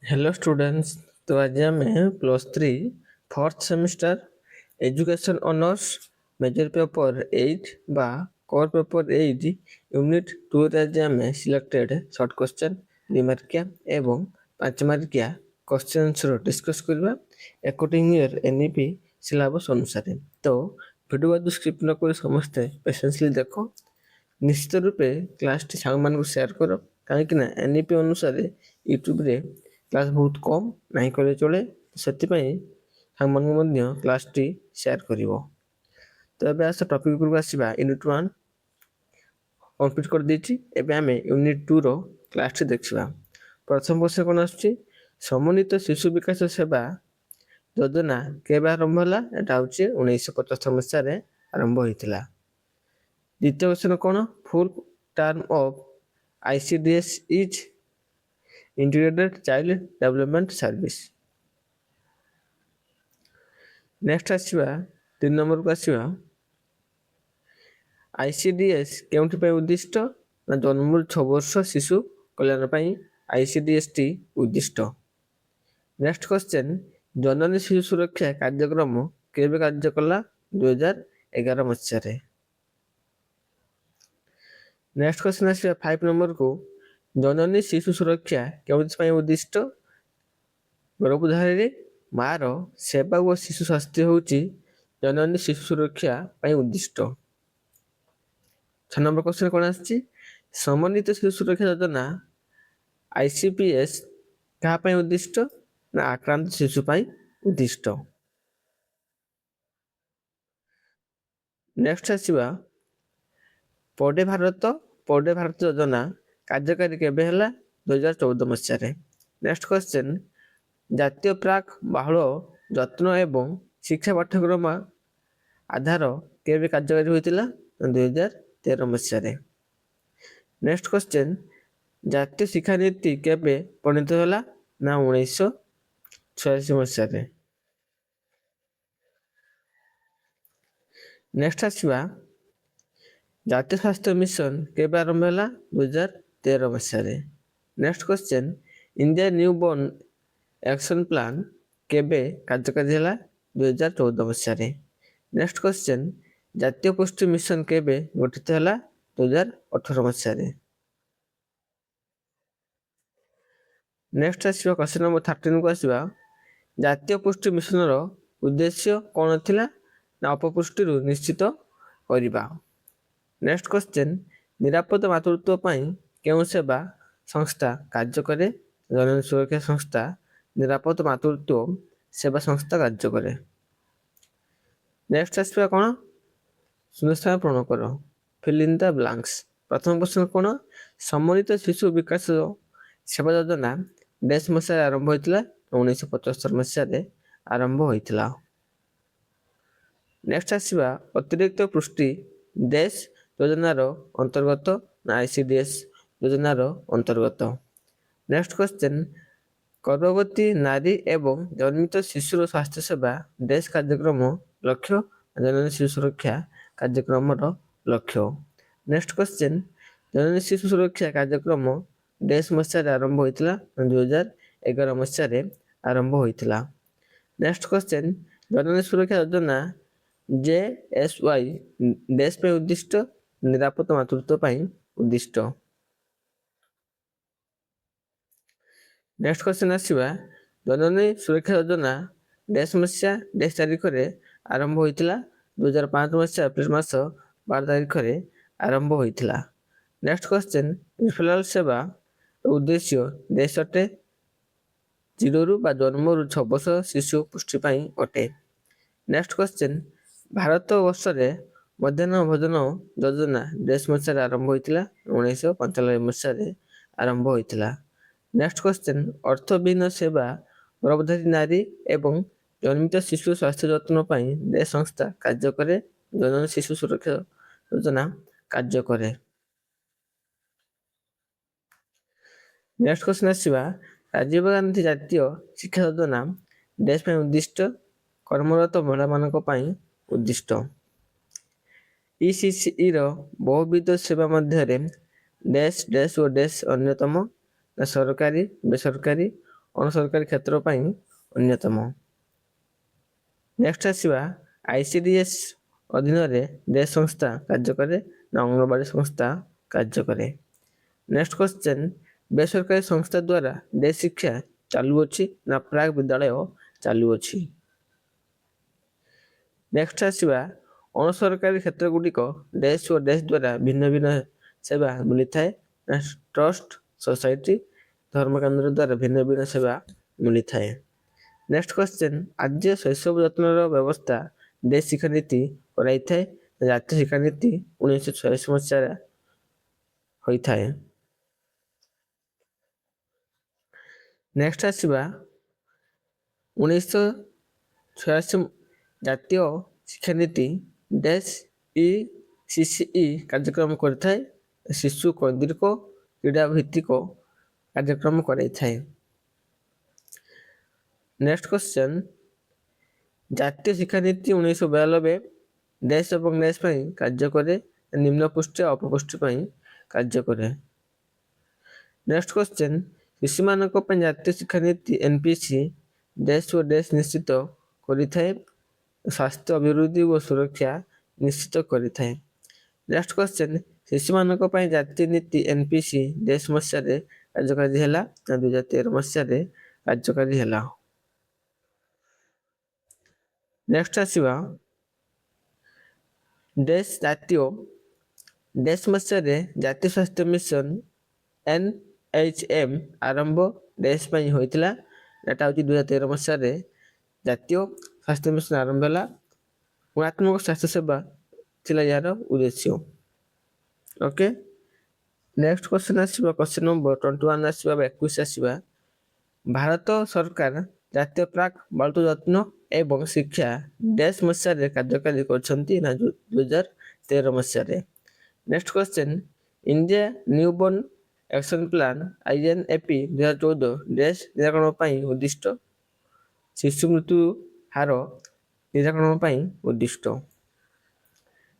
Hello students. तो आज आम +3 fourth semester education honours major paper 8 बा कोर पेपर 8 यूनिट 2 रे आज आम सिलेक्टेड शॉर्ट क्वेश्चन 2 मार्किया एवं 5 मार्किया क्वेश्चन आंसर डिस्कस करबा अकॉर्डिंग ईयर एनईपी सिलेबस अनुसार। तो वीडियो को स्किप न कर समस्ते पेशेंसली देखो। निश्चित रूपे क्लास टी सांग मान को शेयर करो कहीं एनईपी अनुसार यूट्यूब रे क्लास बहुत कम नहीं कले चले ସେଥିପାଇଁ ସାଙ୍ଗମାନଙ୍କୁ ମଧ୍ୟ କ୍ଲାସଟି ସେୟାର କରିବ। ତ ଏବେ ଆସ ଟପିକ ଉପରକୁ ଆସିବା। ୟୁନିଟ୍ 1 କମ୍ପ୍ଲିଟ୍ କରିଦେଇଛି। ଏବେ ଆମେ ୟୁନିଟ୍ 2ର କ୍ଲାସଟି ଦେଖିବା। ପ୍ରଥମ ପ୍ରଶ୍ନ କ'ଣ ଆସୁଛି? ସମନ୍ୱିତ ଶିଶୁ ବିକାଶ ସେବା ଯୋଜନା କେବେ ଆରମ୍ଭ ହେଲା? ଏଟା ହେଉଛି 1975 ମସିହାରେ ଆରମ୍ଭ ହୋଇଥିଲା। ଦ୍ୱିତୀୟ ପ୍ରଶ୍ନ କ'ଣ? Full term of ICDS is integrated child development service. Next ଆସିବା 3 ନମ୍ବରକୁ ଆସିବା। ICDS କେଉଁଥି ପାଇଁ ଉଦ୍ଦିଷ୍ଟ? ନା ଜନ୍ମରୁ 6 ବର୍ଷ ଶିଶୁ କଲ୍ୟାଣ ପାଇଁ ICDS ଟି ଉଦ୍ଦିଷ୍ଟ। ନେକ୍ସଟ କ୍ୱେଶ୍ଚନ, ଜନନୀ ଶିଶୁ ସୁରକ୍ଷା କାର୍ଯ୍ୟକ୍ରମ କେବେ କାର୍ଯ୍ୟ କଲା? 2011 ମସିହାରେ। ନେକ୍ସଟ କ୍ୱେଶ୍ଚନ ଆସିବା 5 ନମ୍ବରକୁ। ଜନନୀ ଶିଶୁ ସୁରକ୍ଷା କେଉଁଥିପାଇଁ ଉଦ୍ଦିଷ୍ଟ? ଗର୍ଭଧାରଣରେ ମାର ସେବା ଓ ଶିଶୁ ସ୍ୱାସ୍ଥ୍ୟ ହେଉଛି ଜନନୀ ଶିଶୁ ସୁରକ୍ଷା ପାଇଁ ଉଦ୍ଦିଷ୍ଟ। 6 ନମ୍ବର କ୍ୱେଶ୍ଚନ କ'ଣ ଆସିଛି? ସମନ୍ୱିତ ଶିଶୁ ସୁରକ୍ଷା ଯୋଜନା ICPS କାହା ପାଇଁ ଉଦ୍ଦିଷ୍ଟ? ନା ଆକ୍ରାନ୍ତ ଶିଶୁ ପାଇଁ ଉଦ୍ଦିଷ୍ଟ। ନେକ୍ସଟ ଆସିବା ପଢ଼େ ଭାରତ ଯୋଜନା କାର୍ଯ୍ୟକାରୀ କେବେ ହେଲା? 2014 ମସିହାରେ। ନେକ୍ସଟ କ୍ୱେଶ୍ଚନ, ଜାତୀୟ ପ୍ରାକ୍ ବାହୁଳ ଯତ୍ନ ଏବଂ ଶିକ୍ଷା ପାଠ୍ୟକ୍ରମ ଆଧାର କେବେ କାର୍ଯ୍ୟକାରୀ ହୋଇଥିଲା? 2013 ମସିହାରେ। ନେକ୍ସଟ କ୍ୱେଶ୍ଚନ, ଜାତୀୟ ଶିକ୍ଷାନୀତି କେବେ ପ୍ରଣୀତ ହେଲା? ନା 1986 ମସିହାରେ। ନେକ୍ସଟ ଆସିବା ଜାତୀୟ ସ୍ୱାସ୍ଥ୍ୟ ମିଶନ କେବେ ଆରମ୍ଭ ହେଲା? 2013 ମସିହାରେ। Next question, India new born action plan କେବେ କାର୍ଯ୍ୟକାରୀ ହେଲା? 2014 ମସିହାରେ। ନେକ୍ସଟ କ୍ୱେଶ୍ଚନ, ଜାତୀୟ ପୁଷ୍ଟି ମିଶନ କେବେ ଗଠିତ ହେଲା? 2018 ମସିହାରେ। ନେକ୍ସଟ ଆସିବା କ୍ୱେଶ୍ଚନ ନମ୍ବର 13କୁ ଆସିବା। ଜାତୀୟ ପୁଷ୍ଟି ମିଶନର ଉଦ୍ଦେଶ୍ୟ କ'ଣ ଥିଲା? ନା ଅପପୁଷ୍ଟିରୁ ନିଶ୍ଚିତ କରିବା। ନେକ୍ସଟ କ୍ୱେଶ୍ଚନ, ନିରାପଦ ମାତୃତ୍ୱ ପାଇଁ କେଉଁ ସେବା ସଂସ୍ଥା କାର୍ଯ୍ୟ କରେ? ଜନନୀ ସୁରକ୍ଷା ସଂସ୍ଥା ନିରାପଦ ମାତୃତ୍ୱ ସେବା ସଂସ୍ଥା କାର୍ଯ୍ୟ କରେ। ନେକ୍ସଟ ଆସିବା କ'ଣ? ଶୂନ୍ୟସ୍ଥାନ ପୂରଣ କର, ଫିଲ୍ ଇନ୍ ଦ ବ୍ଲାଙ୍କ୍ସ। ପ୍ରଥମ ପ୍ରଶ୍ନ କ'ଣ? ସମନ୍ୱିତ ଶିଶୁ ବିକାଶ ସେବା ଯୋଜନା ଡେଶ ମସିହାରେ ଆରମ୍ଭ ହୋଇଥିଲା? 1975 ମସିହାରେ ଆରମ୍ଭ ହୋଇଥିଲା। ନେକ୍ସଟ ଆସିବା ଅତିରିକ୍ତ ପୁଷ୍ଟି ଡେଶ ଯୋଜନାର ଅନ୍ତର୍ଗତ ନା ICDS ଯୋଜନାର ଅନ୍ତର୍ଗତ। ନେକ୍ସଟ କ୍ୱେଶ୍ଚନ, ଗର୍ଭବତୀ ନାରୀ ଏବଂ ଜନ୍ମିତ ଶିଶୁର ସ୍ୱାସ୍ଥ୍ୟ ସେବା ଡେଶ କାର୍ଯ୍ୟକ୍ରମ ଲକ୍ଷ୍ୟ? ଜନନୀ ଶିଶୁ ସୁରକ୍ଷା କାର୍ଯ୍ୟକ୍ରମର ଲକ୍ଷ୍ୟ। ନେକ୍ସଟ କ୍ୱେଶ୍ଚନ, ଜନନୀ ଶିଶୁ ସୁରକ୍ଷା କାର୍ଯ୍ୟକ୍ରମ ଡେଶ ମସିହାରେ ଆରମ୍ଭ ହୋଇଥିଲା? 2011 ମସିହାରେ ଆରମ୍ଭ ହୋଇଥିଲା। ନେକ୍ସଟ କ୍ୱେଶ୍ଚନ, ଜନନୀ ସୁରକ୍ଷା ଯୋଜନା JSY ଡେଶ ପାଇଁ ଉଦ୍ଦିଷ୍ଟ? ନିରାପଦ ମାତୃତ୍ୱ ପାଇଁ ଉଦ୍ଦିଷ୍ଟ। ନେକ୍ସଟ କ୍ୱେଶ୍ଚନ ଆସିବା, ଜନନୀ ସୁରକ୍ଷା ଯୋଜନା ଡେଶ ମସିହା ଡେଶ ତାରିଖରେ ଆରମ୍ଭ ହୋଇଥିଲା? 2005 ମସିହା ଏପ୍ରିଲ ମାସ 12 ତାରିଖରେ ଆରମ୍ଭ ହୋଇଥିଲା। ନେକ୍ସଟ କ୍ୱେଶ୍ଚନ, ରିଫରାଲ ସେବା ଉଦ୍ଦେଶ୍ୟ ଡେଶ ଅଟେ? 0ରୁ ବା ଜନ୍ମରୁ 6 ବର୍ଷ ଶିଶୁ ପୁଷ୍ଟି ପାଇଁ ଅଟେ। ନେକ୍ସଟ କ୍ୱେଶ୍ଚନ, ଭାରତ ବର୍ଷରେ ମଧ୍ୟାହ୍ନ ଭୋଜନ ଯୋଜନା ଡେଶ ମସିହାରେ ଆରମ୍ଭ ହୋଇଥିଲା? 1995 ମସିହାରେ ଆରମ୍ଭ ହୋଇଥିଲା। ନେକ୍ସଟ କ୍ୱେଶ୍ଚନ, ଅର୍ଥବିହୀନ ସେବା ଗର୍ଭଧାରୀ ନାରୀ ଏବଂ ଜନ୍ମିତ ଶିଶୁ ସ୍ୱାସ୍ଥ୍ୟ ଯତ୍ନ ପାଇଁ ଡେଶ ସଂସ୍ଥା କାର୍ଯ୍ୟ କରେ? ଜନନୀ ଶିଶୁ ସୁରକ୍ଷା ଯୋଜନା କାର୍ଯ୍ୟ କରେ। ନେକ୍ସଟ କ୍ୱେଶ୍ଚନ ଆସିବା, ରାଜୀବ ଗାନ୍ଧୀ ଜାତୀୟ ଶିକ୍ଷା ଯୋଜନା ଡେଶ ପାଇଁ ଉଦ୍ଦିଷ୍ଟ? କର୍ମରତ ମହିଳାମାନଙ୍କ ପାଇଁ ଉଦ୍ଦିଷ୍ଟ। ECCEର ବହୁବିଧ ସେବା ମଧ୍ୟରେ ଡେଶ ଓ ଡେଶ ଅନ୍ୟତମ? ନା ସରକାରୀ, ବେସରକାରୀ, ଅଣସରକାରୀ କ୍ଷେତ୍ର ପାଇଁ ଅନ୍ୟତମ। ନେକ୍ସଟ ଆସିବା ICDS ଅଧୀନରେ ଡେସ୍ ସଂସ୍ଥା କାର୍ଯ୍ୟ କରେ ନା ଅଙ୍ଗନବାଡ଼ି ସଂସ୍ଥା କାର୍ଯ୍ୟ କରେ। ନେକ୍ସଟ କ୍ୱେଶ୍ଚନ୍, ବେସରକାରୀ ସଂସ୍ଥା ଦ୍ୱାରା ଡେସ୍ ଶିକ୍ଷା ଚାଲୁଅଛି ନା ପ୍ରାକ୍ ବିଦ୍ୟାଳୟ ଚାଲୁଅଛି। ନେକ୍ସଟ ଆସିବା ଅଣସରକାରୀ କ୍ଷେତ୍ର ଗୁଡ଼ିକ ଡେସ୍ ଓ ଡେସ୍ ଦ୍ୱାରା ଭିନ୍ନ ଭିନ୍ନ ସେବା ମିଳିଥାଏ ନା ଟ୍ରଷ୍ଟ, ସୋସାଇଟି, ଧର୍ମକେନ୍ଦ୍ର ଦ୍ୱାରା ଭିନ୍ନ ଭିନ୍ନ ସେବା ମିଳିଥାଏ। ନେକ୍ସଟ କ୍ୱେଶ୍ଚନ୍, ଆଦ୍ୟ ଶୈଶବ ଯତ୍ନର ବ୍ୟବସ୍ଥା ଡେସ୍ ଶିକ୍ଷାନୀତି କରାଇଥାଏ ଜାତୀୟ ଶିକ୍ଷାନୀତି 1986 ମସିହାରେ ହୋଇଥାଏ। ନେକ୍ସଟ ଆସିବା 1986 ଜାତୀୟ ଶିକ୍ଷାନୀତି ଡେସ୍ ECCE କାର୍ଯ୍ୟକ୍ରମ କରିଥାଏ ଶିଶୁ କୈନ୍ଦ୍ରିକ କ୍ରୀଡ଼ା ଭିତ୍ତିକ କାର୍ଯ୍ୟକ୍ରମ କରାଇଥାଏ। ନେକ୍ସଟ କ୍ୱେଶ୍ଚନ୍, ଜାତୀୟ ଶିକ୍ଷାନୀତି 1992 ଡେସ୍ ଏବଂ ଡେସ୍ ପାଇଁ କାର୍ଯ୍ୟ କରେ ନିମ୍ନ ପୁଷ୍ଟି ଅପପୁଷ୍ଟି ପାଇଁ କାର୍ଯ୍ୟ କରେ। ନେକ୍ସଟ କ୍ୱେଶ୍ଚନ୍, ଶିଶୁମାନଙ୍କ ପାଇଁ ଜାତୀୟ ଶିକ୍ଷାନୀତି NPC ଡେସ୍ ଓ ଡେସ୍ ନିଶ୍ଚିତ କରିଥାଏ ସ୍ୱାସ୍ଥ୍ୟ ଅଭିବୃଦ୍ଧି ଓ ସୁରକ୍ଷା ନିଶ୍ଚିତ କରିଥାଏ। ନେକ୍ସଟ କ୍ୱେଶ୍ଚନ୍, ଶିଶୁମାନଙ୍କ ପାଇଁ ଜାତୀୟ ନୀତି NPC ଡେସ୍ ମସିହାରେ କାର୍ଯ୍ୟକାରୀ ହେଲା ନା 2013 ମସିହାରେ କାର୍ଯ୍ୟକାରୀ ହେଲା। ନେକ୍ସଟ ଆସିବା ଡେସ୍ ମସିହାରେ ଜାତୀୟ ସ୍ୱାସ୍ଥ୍ୟ ମିଶନ NHM ଆରମ୍ଭ ଡେସ୍ ପାଇଁ ହୋଇଥିଲା। ଏଟା ହେଉଛି 2013 ମସିହାରେ ଜାତୀୟ ସ୍ୱାସ୍ଥ୍ୟ ମିଶନ ଆରମ୍ଭ ହେଲା। ଗୁଣାତ୍ମକ ସ୍ୱାସ୍ଥ୍ୟ ସେବା ଥିଲା ଏହାର ଉଦ୍ଦେଶ୍ୟ। ଓକେ, ନେକ୍ସଟ କ୍ୱେଶ୍ଚନ୍ ଆସିବା କ୍ୱେଶ୍ଚନ୍ ନମ୍ବର 21 ଆସିବା 21 ଆସିବା ଭାରତ ସରକାର ଜାତୀୟ ପ୍ରାକ୍ ବାଳିକା ଯତ୍ନ ଏବଂ ଶିକ୍ଷା ଡେସ୍ ମସିହାରେ କାର୍ଯ୍ୟକାରୀ କରିଛନ୍ତି ନା 2013 ମସିହାରେ। Next question, India newborn action plan INAP 2014 ଡେସ୍ ନିରାକରଣ ପାଇଁ ଉଦ୍ଦିଷ୍ଟ ଶିଶୁ ମୃତ୍ୟୁ ହାର ନିରାକରଣ ପାଇଁ ଉଦ୍ଦିଷ୍ଟ।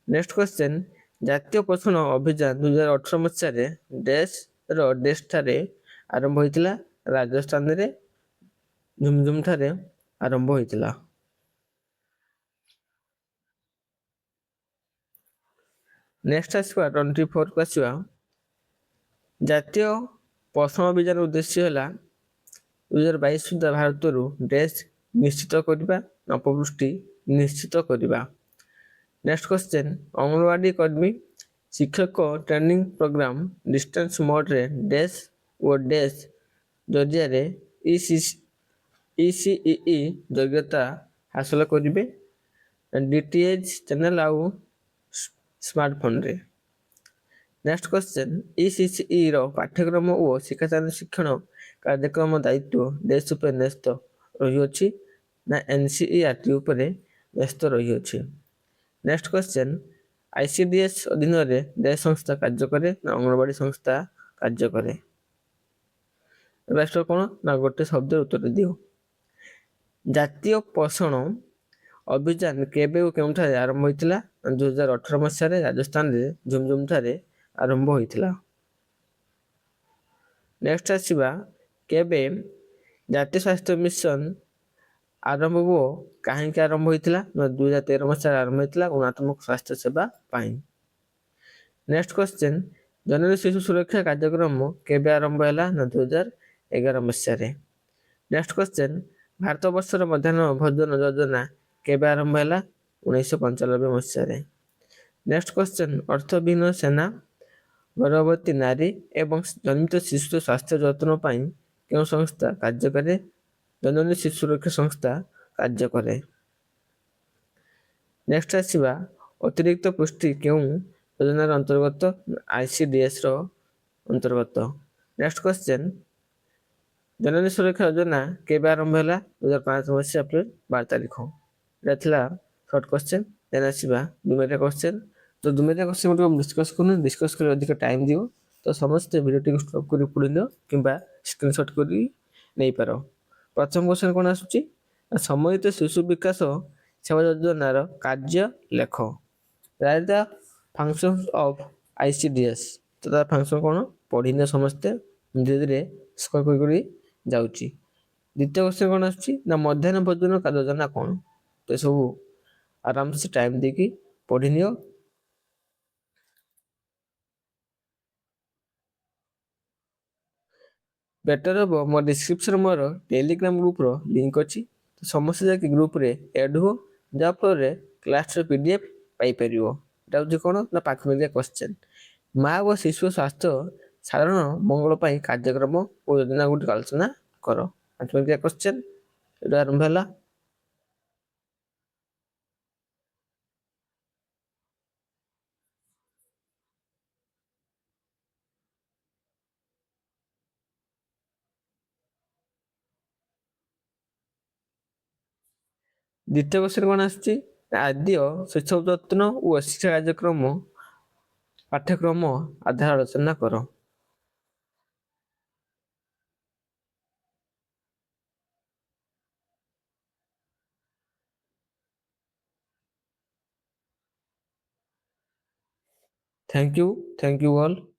ନେକ୍ସଟ କ୍ୱେଶ୍ଚନ୍, ଜାତୀୟ ପୋଷଣ ଅଭିଯାନ 2018 ମସିହାରେ ଡେସ୍ ଠାରେ ଆରମ୍ଭ ହୋଇଥିଲା ରାଜସ୍ଥାନରେ ଝୁମଝୁମ ଠାରେ ଆରମ୍ଭ ହୋଇଥିଲା। ନେକ୍ସଟ ଆସିବା 24 କୁ ଆସିବା ଜାତୀୟ ପୋଷଣ ଅଭିଯାନ ଉଦ୍ଦେଶ୍ୟ ହେଲା 2022 ସୁଦ୍ଧା ଭାରତରୁ ଡେସ୍ ନିଶ୍ଚିତ କରିବା ଅପପୁଷ୍ଟି ନିଶ୍ଚିତ କରିବା। ନେକ୍ସଟ କ୍ୱେଶ୍ଚନ୍, ଅଙ୍ଗନବାଡ଼ି କର୍ମୀ ଶିକ୍ଷକ ଟ୍ରେନିଂ ପ୍ରୋଗ୍ରାମ ଡିଷ୍ଟାନ୍ସ ମୋଡରେ ଡେସ୍ ଓ ଡେସ୍ ଜରିଆରେ ECEE ଯୋଗ୍ୟତା ହାସଲ କରିବେ DTH ଚ୍ୟାନେଲ ଆଉ ସ୍ମାର୍ଟଫୋନରେ। ନେକ୍ସଟ କ୍ୱେଶ୍ଚନ୍, ECCE ର ପାଠ୍ୟକ୍ରମ ଓ ଶିକ୍ଷଣ କାର୍ଯ୍ୟକ୍ରମ ଦାୟିତ୍ୱ ଡେସ୍ ଉପରେ ନ୍ୟସ୍ତ ରହିଅଛି ନା NCERT ଉପରେ ନ୍ୟସ୍ତ ରହିଅଛି। ନେକ୍ସଟ କ୍ୱେଶ୍ଚନ୍, ICDS ଅଧୀନରେ ଡେସ୍ ସଂସ୍ଥା କାର୍ଯ୍ୟ କରେ ନା ଅଙ୍ଗନବାଡ଼ି ସଂସ୍ଥା କାର୍ଯ୍ୟ କରେ। ରାଷ୍ଟ୍ର କ'ଣ ନା ଗୋଟେ ଶବ୍ଦରେ ଉତ୍ତର ଦିଅ। ଜାତୀୟ ପୋଷଣ ଅଭିଯାନ କେବେ ଓ କେଉଁଠାରେ ଆରମ୍ଭ ହୋଇଥିଲା 2018 ମସିହାରେ ରାଜସ୍ଥାନରେ ଝୁମଝୁମ ଠାରେ ଆରମ୍ଭ ହୋଇଥିଲା। ନେକ୍ସଟ ଆସିବା କେବେ ଜାତୀୟ ସ୍ୱାସ୍ଥ୍ୟ ମିଶନ ଆରମ୍ଭ ଓ କାହିଁକି ଆରମ୍ଭ ହୋଇଥିଲା ନା 2013 ମସିହାରେ ଆରମ୍ଭ ହୋଇଥିଲା ଗୁଣାତ୍ମକ ସ୍ୱାସ୍ଥ୍ୟ ସେବା ପାଇଁ। ନେକ୍ସଟ କ୍ୱେଶ୍ଚନ୍, ଜନନୀ ଶିଶୁ ସୁରକ୍ଷା କାର୍ଯ୍ୟକ୍ରମ କେବେ ଆରମ୍ଭ ହେଲା ନା 2011 ମସିହାରେ। ନେକ୍ସଟ କ୍ୱେଶ୍ଚନ୍, ଭାରତବର୍ଷର ମଧ୍ୟାହ୍ନ ଭୋଜନ ଯୋଜନା କେବେ ଆରମ୍ଭ ହେଲା 1995 ମସିହାରେ। ନେକ୍ସଟ କ୍ୱେଶ୍ଚନ୍, ଅର୍ଥବିହୀନ ସେନା ଗର୍ଭବତୀ ନାରୀ ଏବଂ ଜନ୍ମିତ ଶିଶୁର ସ୍ୱାସ୍ଥ୍ୟ ଯତ୍ନ ପାଇଁ କେଉଁ ସଂସ୍ଥା କାର୍ଯ୍ୟ କରେ ଜନନୀ ଶିଶୁ ସୁରକ୍ଷା ସଂସ୍ଥା କାର୍ଯ୍ୟ କରେ। ନେକ୍ସଟ ଆସିବା ଅତିରିକ୍ତ ପୁଷ୍ଟି କେଉଁ ଯୋଜନାର ଅନ୍ତର୍ଗତ ICDS ର ଅନ୍ତର୍ଗତ। ନେକ୍ସଟ କ୍ୱେଶ୍ଚନ୍, ଜନନୀ ସୁରକ୍ଷା ଯୋଜନା କେବେ ଆରମ୍ଭ ହେଲା 2005 ମସିହା ଏପ୍ରିଲ 12 ତାରିଖ। ଏଟା ଥିଲା ସର୍ଟ କ୍ୱେଶ୍ଚନ୍। ଦେନ୍ ଆସିବା ଦୁମେରିଆ କ୍ୱେଶ୍ଚନ୍। ତ ଦୁମେରିଆ କ୍ୱେଶ୍ଚନ୍ ଗୁଡ଼ିକ ଡିସ୍କସ୍ କରୁନି, ଡିସ୍କସ୍ କରି ଅଧିକ ଟାଇମ୍ ଦିଅ ତ ସମସ୍ତେ ଭିଡ଼ିଓଟିକୁ ଷ୍ଟପ୍ କରି ପଢ଼ିନିଅ କିମ୍ବା ସ୍କ୍ରିନଶଟ୍ କରି ନେଇପାର। ପ୍ରଥମ କ୍ୱେଶ୍ଚନ୍ କ'ଣ ଆସୁଛି, ସମନ୍ୱିତ ଶିଶୁ ବିକାଶ ସେବା ଯୋଜନାର କାର୍ଯ୍ୟ ଲେଖ। Right the functions of ICDS। ତ ତା ଫଙ୍କସନ୍ କ'ଣ ପଢ଼ିନିଅ ସମସ୍ତେ, ଧୀରେ ଧୀରେ ସ୍କୋର କରି ଯାଉଛି। ଦ୍ୱିତୀୟ କ୍ୱେଶ୍ଚନ୍ କ'ଣ ଆସୁଛି ନା ମଧ୍ୟାହ୍ନ ଭୋଜନ ଯୋଜନା କ'ଣ? ତ ଏସବୁ ଆରାମସେ ଟାଇମ୍ ଦେଇକି ପଢ଼ି ନିଅ। ବେଟର ହେବ ମୋ ଡିସ୍କ୍ରିପ୍ସନ୍ ମୋର ଟେଲିଗ୍ରାମ ଗ୍ରୁପ୍ର ଲିଙ୍କ୍ ଅଛି। ତ ସମସ୍ତେ ଯାଇକି ଗ୍ରୁପ୍ରେ ଆଡ଼୍ ହୁଅ, ଯାହାଫଳରେ କ୍ଲାସ୍ର PDF ପାଇପାରିବ। ଏଇଟା ହେଉଛି କ'ଣ ନା ପ୍ରାଥମିକ କ୍ୱେଶ୍ଚନ୍। ମା ଓ ଶିଶୁ ସ୍ୱାସ୍ଥ୍ୟ ସାଧାରଣ ମଙ୍ଗଳ ପାଇଁ କାର୍ଯ୍ୟକ୍ରମ ଓ ଯୋଜନା ଗୁଡ଼ିକ ଆଲୋଚନା କର। ପ୍ରାଥମିକ କ୍ୱେଶ୍ଚନ୍ ଏଇଟା ଆରମ୍ଭ ହେଲା। ଦ୍ୱିତୀୟ କ୍ୱେଶ୍ଚନ୍ କ'ଣ ଆସୁଛି ଆଦ୍ୟ ଶିଶୁ ଯତ୍ନ ଓ ଶିକ୍ଷା କାର୍ଯ୍ୟକ୍ରମ ପାଠ୍ୟକ୍ରମ ଆଧାର ଆଲୋଚନା କର। Thank you all.